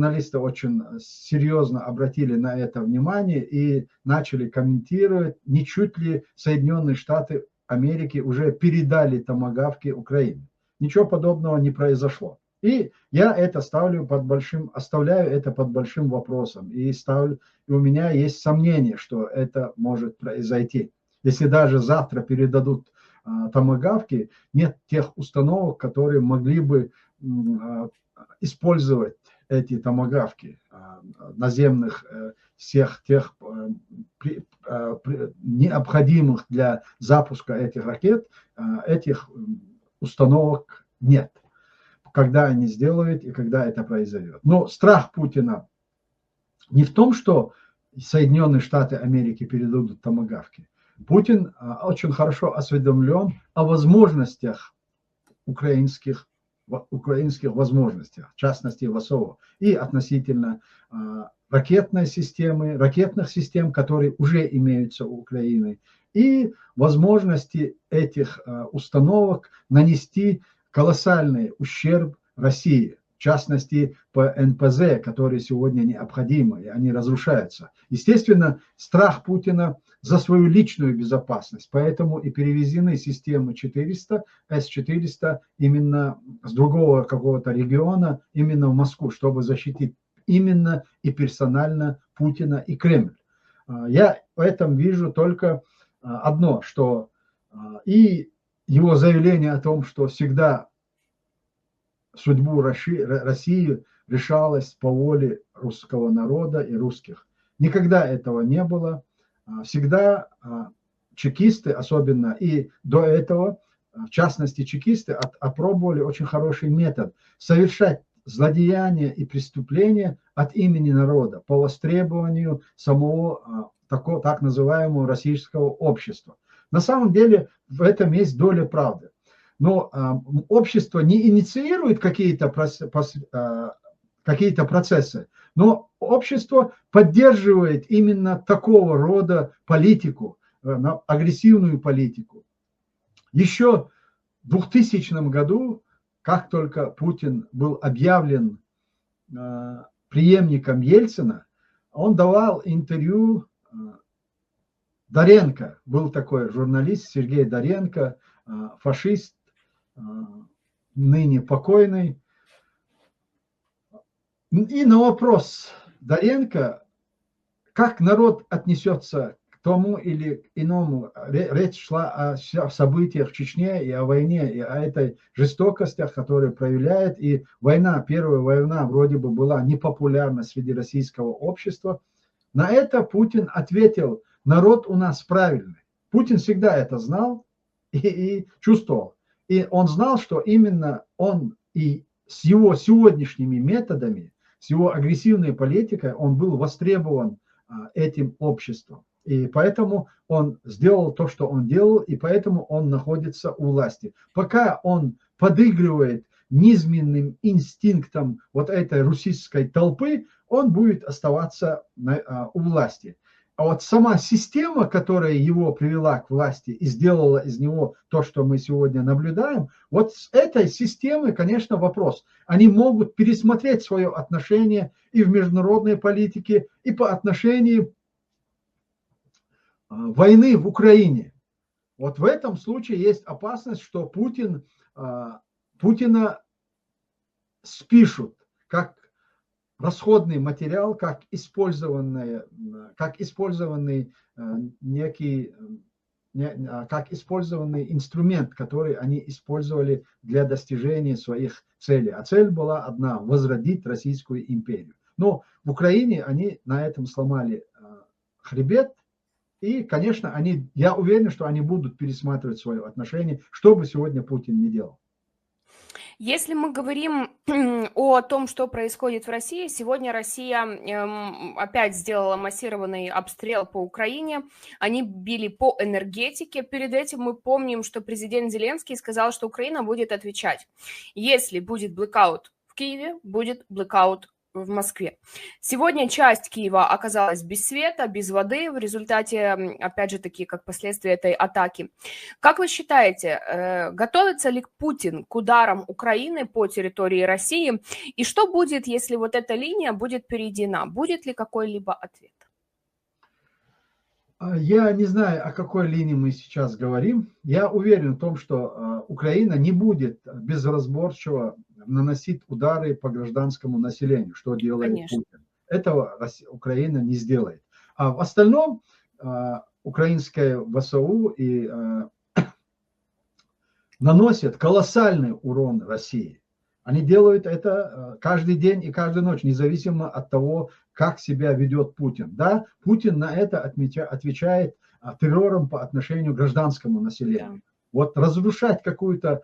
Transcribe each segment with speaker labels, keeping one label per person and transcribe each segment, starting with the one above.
Speaker 1: журналисты очень серьезно обратили на это внимание и начали комментировать, не чуть ли Соединенные Штаты Америки уже передали томагавки Украине. Ничего подобного не произошло. И я это оставляю это под большим вопросом. И у меня есть сомнение, что это может произойти. Если даже завтра передадут томагавки, нет тех установок, которые могли бы использовать эти томагавки наземных, всех тех необходимых для запуска этих ракет, этих установок нет. Когда они сделают и когда это произойдет. Но страх Путина не в том, что Соединенные Штаты Америки передадут томагавки. Путин очень хорошо осведомлен о возможностях украинских возможностях, в частности ВСО, и относительно ракетных систем, которые уже имеются у Украины, и возможности этих установок нанести колоссальный ущерб России, в частности по НПЗ, которые сегодня необходимы, и они разрушаются. Естественно, страх Путина за свою личную безопасность, поэтому и перевезены системы 400, С-400 именно с другого какого-то региона, именно в Москву, чтобы защитить именно и персонально Путина и Кремль. Я в этом вижу только одно, что и его заявление о том, что всегда судьбу России решалась по воле русского народа и русских. Никогда этого не было. Всегда чекисты, особенно и до этого, в частности чекисты, опробовали очень хороший метод совершать злодеяния и преступления от имени народа по востребованию самого так называемого российского общества. На самом деле в этом есть доля правды. Но общество не инициирует какие-то процессы, но общество поддерживает именно такого рода политику, агрессивную политику. Еще в 2000 году, как только Путин был объявлен преемником Ельцина, он давал интервью Доренко, был такой журналист Сергей Доренко, фашист, ныне покойный. И на вопрос Доренко, как народ отнесется к тому или иному, речь шла о событиях в Чечне и о войне, и о этой жестокостях, которые проявляет. И война, первая война вроде бы была непопулярна среди российского общества. На это Путин ответил: народ у нас правильный. Путин всегда это знал и чувствовал. И он знал, что именно он и с его сегодняшними методами, с его агрессивной политикой, он был востребован этим обществом. И поэтому он сделал то, что он делал, и поэтому он находится у власти. Пока он подыгрывает низменным инстинктам вот этой русской толпы, он будет оставаться у власти. А вот сама система, которая его привела к власти и сделала из него то, что мы сегодня наблюдаем, вот с этой системой, конечно, вопрос. Они могут пересмотреть свое отношение и в международной политике, и по отношению войны в Украине. Вот в этом случае есть опасность, что Путина спишут как расходный материал, как использованный инструмент, который они использовали для достижения своих целей. А цель была одна – возродить Российскую империю. Но в Украине они на этом сломали хребет. И, конечно, я уверен, что они будут пересматривать свое отношение, что бы сегодня Путин ни делал.
Speaker 2: Если мы говорим о том, что происходит в России, сегодня Россия опять сделала массированный обстрел по Украине. Они били по энергетике. Перед этим мы помним, что президент Зеленский сказал, что Украина будет отвечать. Если будет блэкаут в Киеве, будет блэкаут в Москве. Сегодня часть Киева оказалась без света, без воды в результате, опять же таки, как последствия этой атаки. Как вы считаете, готовится ли Путин к ударам Украины по территории России? И что будет, если вот эта линия будет перейдена? Будет ли какой-либо ответ?
Speaker 1: Я не знаю, о какой линии мы сейчас говорим. Я уверен в том, что Украина не будет безразборчиво наносить удары по гражданскому населению, что делает
Speaker 2: Конечно.
Speaker 1: Путин. Этого Украина не сделает. А в остальном украинское ВСУ и наносят колоссальный урон России. Они делают это каждый день и каждую ночь, независимо от того, как себя ведет Путин. Да, Путин на это отвечает террором по отношению к гражданскому населению. Да. Вот разрушать какую-то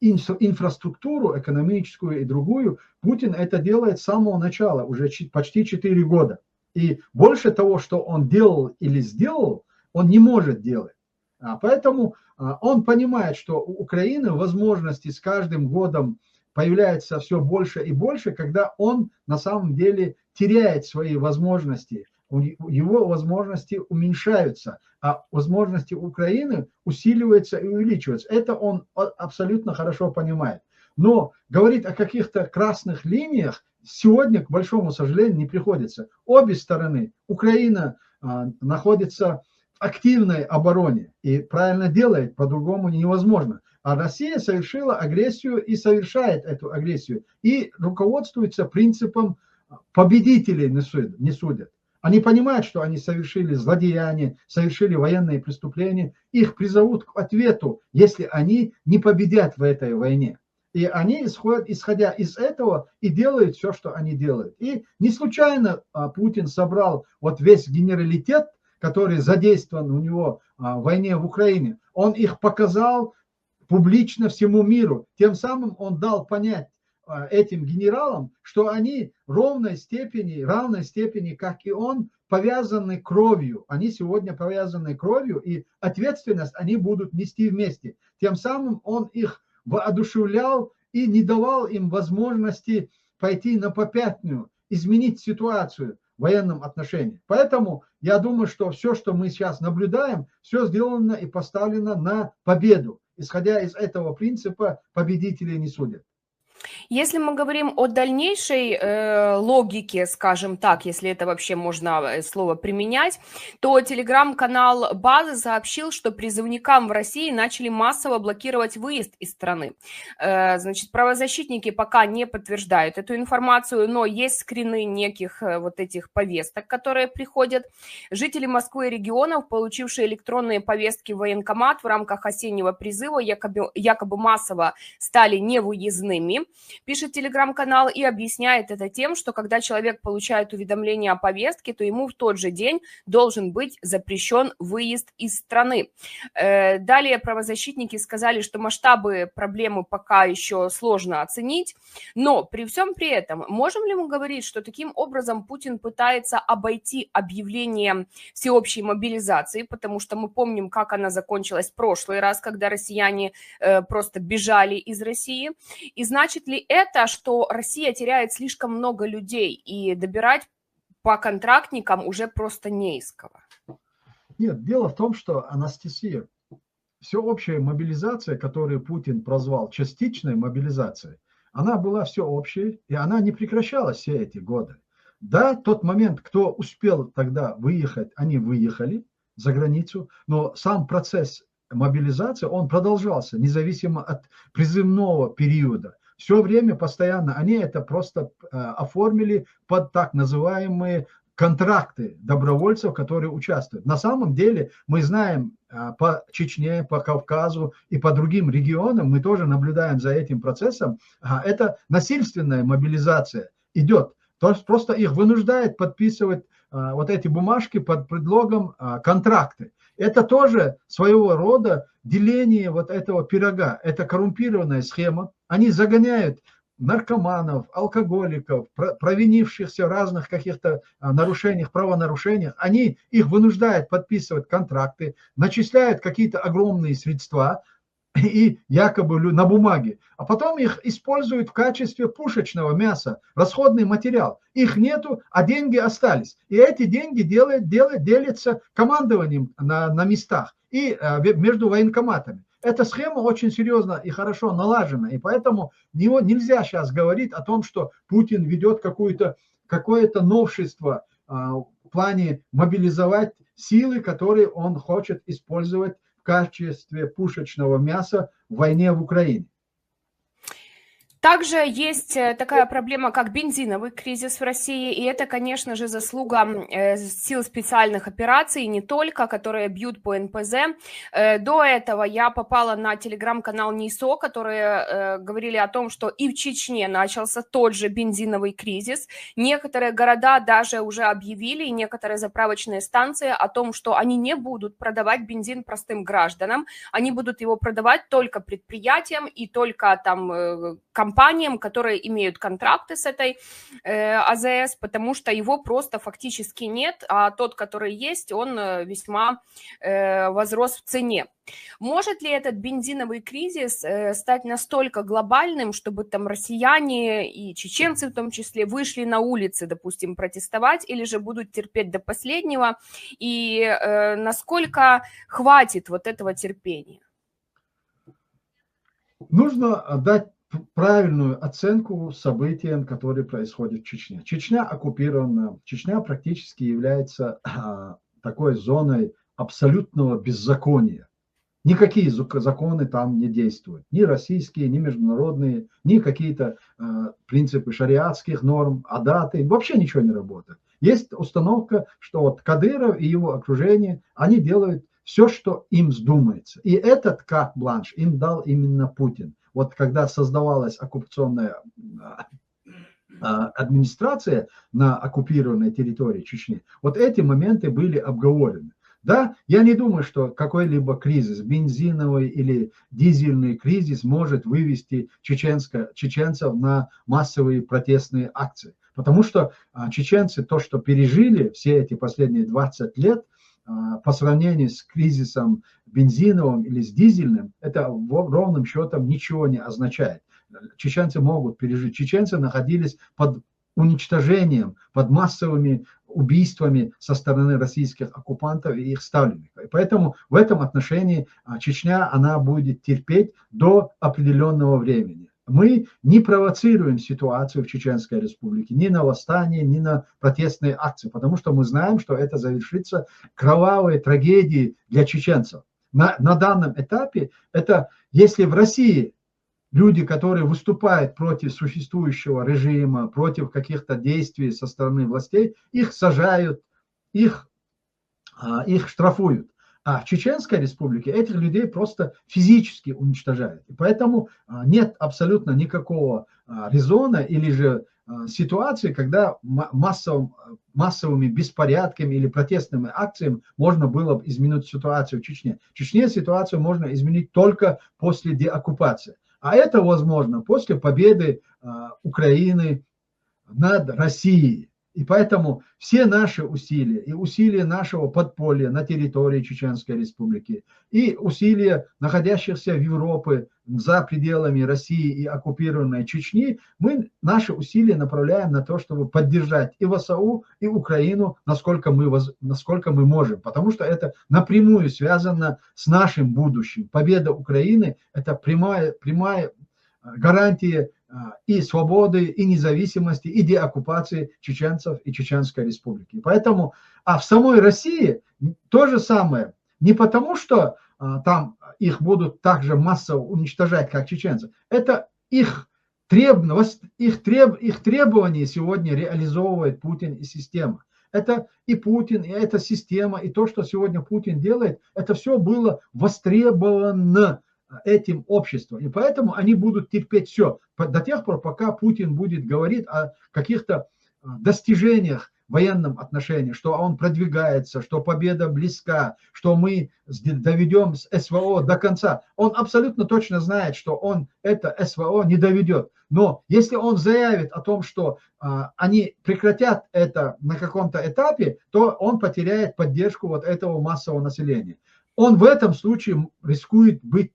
Speaker 1: инфраструктуру экономическую и другую, Путин это делает с самого начала, уже почти 4 года. И больше того, что он делал или сделал, он не может делать. Поэтому он понимает, что у Украины возможности с каждым годом появляется все больше и больше, когда он на самом деле теряет свои возможности, его возможности уменьшаются, а возможности Украины усиливаются и увеличиваются. Это он абсолютно хорошо понимает. Но говорить о каких-то красных линиях сегодня, к большому сожалению, не приходится. Обе стороны, Украина находится в активной обороне и правильно делает, по-другому невозможно. А Россия совершила агрессию и совершает эту агрессию. И руководствуется принципом победителей не судят. Они понимают, что они совершили злодеяния, совершили военные преступления. Их призовут к ответу, если они не победят в этой войне. И они исходя из этого, и делают все, что они делают. И не случайно Путин собрал вот весь генералитет, который задействован у него в войне в Украине. Он их показал публично всему миру. Тем самым он дал понять этим генералам, что они в равной степени, как и он, повязаны кровью. Они сегодня повязаны кровью, и ответственность они будут нести вместе. Тем самым он их воодушевлял и не давал им возможности пойти на попятную, изменить ситуацию в военном отношении. Поэтому я думаю, что все, что мы сейчас наблюдаем, все сделано и поставлено на победу. Исходя из этого принципа, победители не судят.
Speaker 2: Если мы говорим о дальнейшей логике, скажем так, если это вообще можно слово применять, то телеграм-канал «Базы» сообщил, что призывникам в России начали массово блокировать выезд из страны. Значит, правозащитники пока не подтверждают эту информацию, но есть скрины неких вот этих повесток, которые приходят. Жители Москвы и регионов, получившие электронные повестки в военкомат в рамках осеннего призыва, якобы массово стали невыездными, пишет телеграм-канал, и объясняет это тем, что когда человек получает уведомление о повестке, то ему в тот же день должен быть запрещен выезд из страны. Далее правозащитники сказали, что масштабы проблемы пока еще сложно оценить, но при всем при этом можем ли мы говорить, что таким образом Путин пытается обойти объявление всеобщей мобилизации, потому что мы помним, как она закончилась в прошлый раз, когда россияне просто бежали из России, и значит ли это, что Россия теряет слишком много людей и добирать по контрактникам уже просто не из кого?
Speaker 1: Нет, дело в том, что, Анастасия, всеобщая мобилизация, которую Путин прозвал частичной мобилизацией, она была всеобщей, и она не прекращалась все эти годы. Да, тот момент, кто успел тогда выехать, они выехали за границу, но сам процесс мобилизации, он продолжался, независимо от призывного периода. Все время, постоянно, они это просто оформили под так называемые контракты добровольцев, которые участвуют. На самом деле, мы знаем по Чечне, по Кавказу и по другим регионам, мы тоже наблюдаем за этим процессом, это насильственная мобилизация идет. То есть просто их вынуждают подписывать вот эти бумажки под предлогом контракты. Это тоже своего рода деление вот этого пирога. Это коррумпированная схема. Они загоняют наркоманов, алкоголиков, провинившихся в разных каких-то нарушениях, правонарушениях. Они их вынуждают подписывать контракты, начисляют какие-то огромные средства. и якобы на бумаге, а потом их используют в качестве пушечного мяса, расходный материал. Их нету, а деньги остались. И эти деньги делятся командованием на местах и между военкоматами. Эта схема очень серьезно и хорошо налажена, и поэтому нельзя сейчас говорить о том, что Путин ведет какое-то новшество в плане мобилизовать силы, которые он хочет использовать в качестве пушечного мяса в войне в Украине.
Speaker 2: Также есть такая проблема, как бензиновый кризис в России, и это, конечно же, заслуга сил специальных операций, не только, которые бьют по НПЗ. До этого я попала на телеграм-канал НИСО, которые говорили о том, что и в Чечне начался тот же бензиновый кризис. Некоторые города даже уже объявили, и некоторые заправочные станции о том, что они не будут продавать бензин простым гражданам, они будут его продавать только предприятиям и только там компаниям, которые имеют контракты с этой АЗС, потому что его просто фактически нет, а тот, который есть, он весьма возрос в цене. Может ли этот бензиновый кризис стать настолько глобальным, чтобы там россияне и чеченцы в том числе вышли на улицы, допустим, протестовать, или же будут терпеть до последнего? И насколько хватит вот этого терпения?
Speaker 1: Нужно дать правильную оценку событиям, которые происходят в Чечне. Чечня оккупирована, Чечня практически является такой зоной абсолютного беззакония. Никакие законы там не действуют. Ни российские, ни международные, ни какие-то принципы шариатских норм, адаты. Вообще ничего не работает. Есть установка, что вот Кадыров и его окружение, они делают все, что им вздумается. И этот карт-бланш им дал именно Путин. Вот когда создавалась оккупационная администрация на оккупированной территории Чечни, вот эти моменты были обговорены. Да, я не думаю, что какой-либо кризис, бензиновый или дизельный кризис может вывести чеченцев на массовые протестные акции. Потому что чеченцы то, что пережили все эти последние 20 лет, по сравнению с кризисом бензиновым или с дизельным, это ровным счетом ничего не означает. Чеченцы могут пережить. Чеченцы находились под уничтожением, под массовыми убийствами со стороны российских оккупантов и их ставленников. И поэтому в этом отношении Чечня, она будет терпеть до определенного времени. Мы не провоцируем ситуацию в Чеченской Республике ни на восстание, ни на протестные акции, потому что мы знаем, что это завершится кровавой трагедией для чеченцев. На данном этапе это, если в России люди, которые выступают против существующего режима, против каких-то действий со стороны властей, их сажают, их штрафуют. А в Чеченской Республике этих людей просто физически уничтожают. И поэтому нет абсолютно никакого резона или же ситуации, когда массовыми беспорядками или протестными акциями можно было бы изменить ситуацию в Чечне. В Чечне ситуацию можно изменить только после деоккупации. А это возможно после победы Украины над Россией. И поэтому все наши усилия, и усилия нашего подполья на территории Чеченской Республики, и усилия находящихся в Европе за пределами России и оккупированной Чечни, наши усилия направляем на то, чтобы поддержать и ВСУ, и Украину, насколько мы можем. Потому что это напрямую связано с нашим будущим. Победа Украины – это прямая гарантия и свободы, и независимости, и деоккупации чеченцев и Чеченской Республики. Поэтому, в самой России то же самое. Не потому, что там их будут так же массово уничтожать, как чеченцев. Это их требования сегодня реализовывает Путин и система. Это и Путин, и эта система, и то, что сегодня Путин делает, это все было востребовано этим обществом. И поэтому они будут терпеть все до тех пор, пока Путин будет говорить о каких-то достижениях в военном отношении, что он продвигается, что победа близка, что мы доведем СВО до конца. Он абсолютно точно знает, что он это СВО не доведет. Но если он заявит о том, что они прекратят это на каком-то этапе, то он потеряет поддержку вот этого массового населения. Он в этом случае рискует быть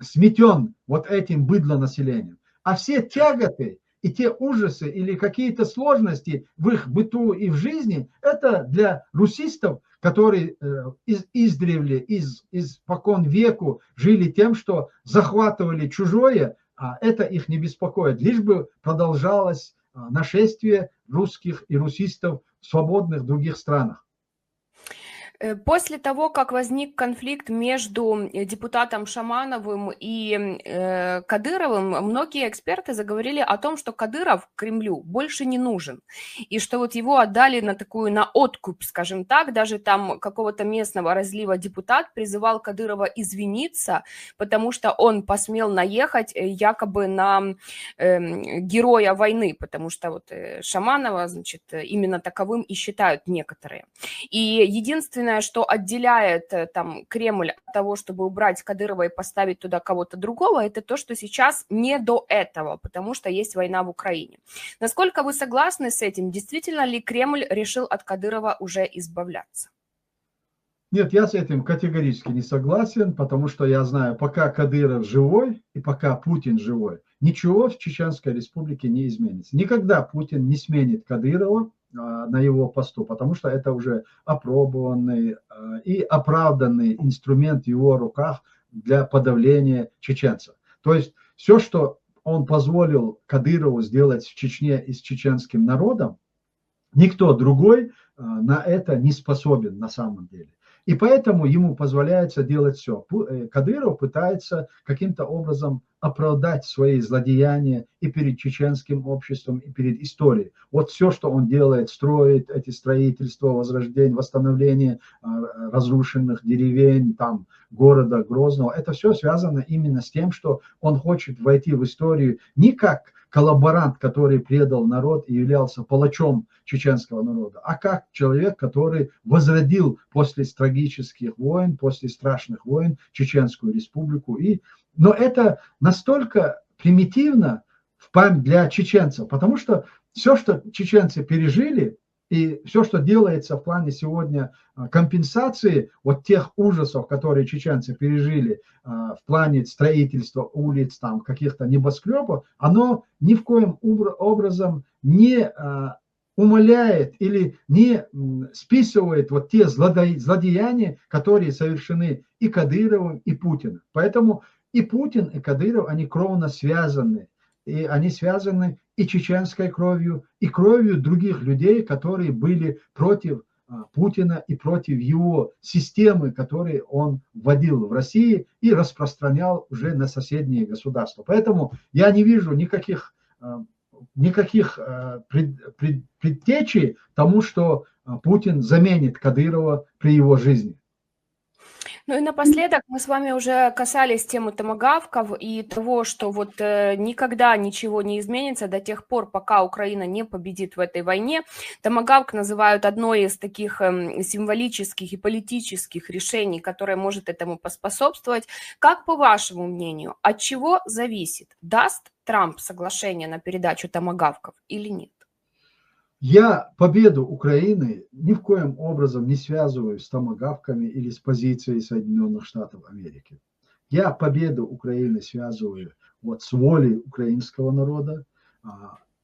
Speaker 1: сметен вот этим быдлонаселением. А все тяготы и те ужасы или какие-то сложности в их быту и в жизни, это для русистов, которые издревле, испокон веку жили тем, что захватывали чужое, а это их не беспокоит, лишь бы продолжалось нашествие русских и русистов в свободных других странах.
Speaker 2: После того, как возник конфликт между депутатом Шамановым и Кадыровым, многие эксперты заговорили о том, что Кадыров Кремлю больше не нужен, и что вот его отдали на откуп, скажем так. Даже там какого-то местного разлива депутат призывал Кадырова извиниться, потому что он посмел наехать якобы на героя войны, потому что вот Шаманова, значит, именно таковым и считают некоторые. И единственное, что отделяет там Кремль от того, чтобы убрать Кадырова и поставить туда кого-то другого, это то, что сейчас не до этого, потому что есть война в Украине. Насколько вы согласны с этим? Действительно ли Кремль решил от Кадырова уже избавляться?
Speaker 1: Нет, я с этим категорически не согласен, потому что я знаю, пока Кадыров живой и пока Путин живой, ничего в Чеченской Республике не изменится. Никогда Путин не сменит Кадырова на его посту, потому что это уже опробованный и оправданный инструмент в его руках для подавления чеченцев. То есть все, что он позволил Кадырову сделать в Чечне и с чеченским народом, никто другой на это не способен на самом деле. И поэтому ему позволяется делать все. Кадыров пытается каким-то образом оправдать свои злодеяния и перед чеченским обществом, и перед историей. Вот все, что он делает, строит эти строительства, возрождение, восстановление разрушенных деревень, там, города Грозного, это все связано именно с тем, что он хочет войти в историю не как коллаборант, который предал народ и являлся палачом чеченского народа, а как человек, который возродил после трагических войн, после страшных войн Чеченскую республику. Но это настолько примитивно в память для чеченцев, потому что все, что чеченцы пережили, и все, что делается в плане сегодня компенсации вот тех ужасов, которые чеченцы пережили в плане строительства улиц, там, каких-то небоскребов, оно ни в коем образом не умаляет или не списывает вот те злодеяния, которые совершены и Кадыровым, и Путиным. Поэтому и Путин, и Кадыров, они кровно связаны. И они связаны и чеченской кровью, и кровью других людей, которые были против Путина и против его системы, которую он вводил в России и распространял уже на соседние государства. Поэтому я не вижу никаких предтечей тому, что Путин заменит Кадырова при его жизни.
Speaker 2: Ну и напоследок мы с вами уже касались темы томагавков и того, что вот никогда ничего не изменится до тех пор, пока Украина не победит в этой войне. Томагавк называют одной из таких символических и политических решений, которое может этому поспособствовать. Как, по вашему мнению, от чего зависит, даст Трамп соглашение на передачу томагавков или нет?
Speaker 1: Я победу Украины ни в коем образом не связываю с томагавками или с позицией Соединенных Штатов Америки. Я победу Украины связываю вот с волей украинского народа,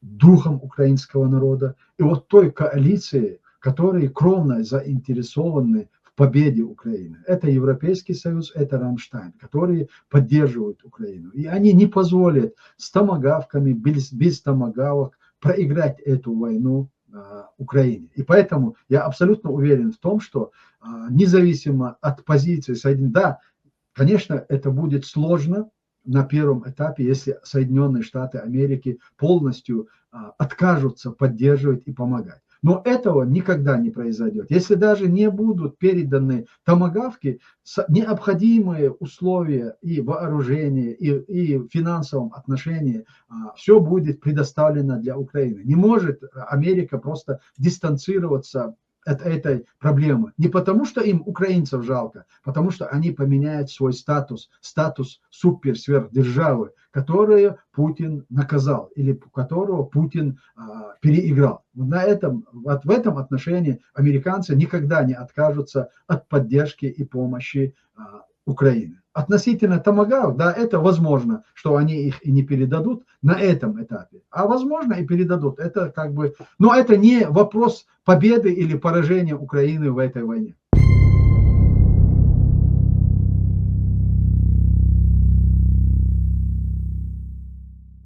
Speaker 1: духом украинского народа и вот той коалицией, которые кровно заинтересованы в победе Украины. Это Европейский Союз, это Рамштайн, которые поддерживают Украину. И они не позволят с томагавками, без томагавок проиграть эту войну Украине. И поэтому я абсолютно уверен в том, что независимо от позиции Соединенных, да, конечно, это будет сложно на первом этапе, если Соединенные Штаты Америки полностью откажутся поддерживать и помогать. Но этого никогда не произойдет. Если даже не будут переданы томагавки, необходимые условия и вооружения, и в финансовом отношении, все будет предоставлено для Украины. Не может Америка просто дистанцироваться от этой проблемы. Не потому, что им украинцев жалко, потому что они поменяют свой статус супер-сверхдержавы, которую Путин наказал или которого Путин переиграл. В этом отношении американцы никогда не откажутся от поддержки и помощи Украины. относительно томагавк, да, это возможно, что они их и не передадут на этом этапе. А возможно и передадут. Это как бы, но это не вопрос победы или поражения Украины в этой войне.